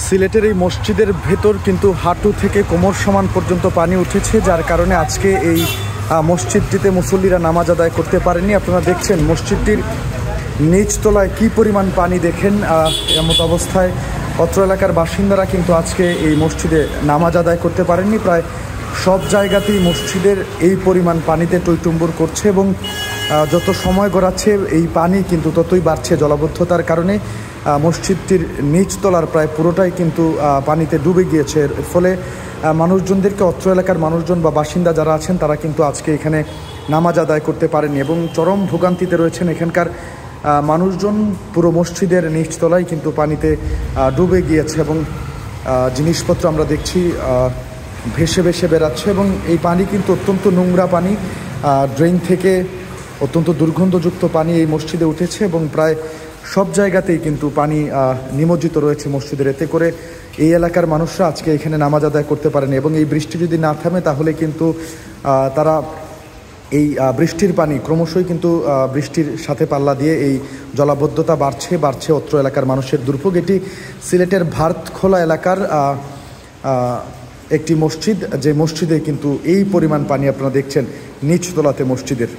সিলেটের এই মসজিদের ভেতর কিন্তু হাঁটু থেকে কোমর সমান পর্যন্ত পানি উঠেছে, যার কারণে আজকে এই মসজিদটিতে মুসল্লিরা নামাজ আদায় করতে পারেনি। আপনারা দেখছেন মসজিদটির নিচতলায় কি পরিমাণ পানি, দেখেন। এমত অবস্থায় অত্র এলাকার বাসিন্দারা কিন্তু আজকে এই মসজিদে নামাজ আদায় করতে পারেননি। প্রায় সব জায়গাতেই মসজিদের এই পরিমাণ পানিতে টইটুম্বুর করছে এবং যত সময় গড়াচ্ছে এই পানি কিন্তু ততই বাড়ছে। জলাবদ্ধতার কারণে মসজিদটির নিচতলার প্রায় পুরোটাই কিন্তু পানিতে ডুবে গিয়েছে। এর ফলে মানুষজনদেরকে, অত্র এলাকার মানুষজন বা বাসিন্দা যারা আছেন তারা কিন্তু আজকে এখানে নামাজ আদায় করতে পারেননি এবং চরম ভোগান্তিতে রয়েছেন এখানকার মানুষজন। পুরো মসজিদের নিচতলায় কিন্তু পানিতে ডুবে গিয়েছে এবং জিনিসপত্র আমরা দেখছি ভেসে ভেসে বেড়াচ্ছে এবং এই পানি কিন্তু অত্যন্ত নোংরা পানি। ড্রেন থেকে অত্যন্ত দুর্গন্ধযুক্ত পানি এই মসজিদে উঠেছে এবং প্রায় সব জায়গাতেই কিন্তু পানি নিমজ্জিত রয়েছে মসজিদের। এতে করে এই এলাকার মানুষরা আজকে এখানে নামাজ আদায় করতে পারেনি এবং এই বৃষ্টি যদি না থামে তাহলে কিন্তু তারা এই বৃষ্টির পানি ক্রমশই কিন্তু বৃষ্টির সাথে পাল্লা দিয়ে এই জলাবদ্ধতা বাড়ছে অত্র এলাকার মানুষের দুর্ভোগ। এটি সিলেটের ভারতখোলা এলাকার একটি মসজিদ, যে মসজিদে কিন্তু এই পরিমাণ পানি আপনারা দেখছেন নিচতলাতে মসজিদের।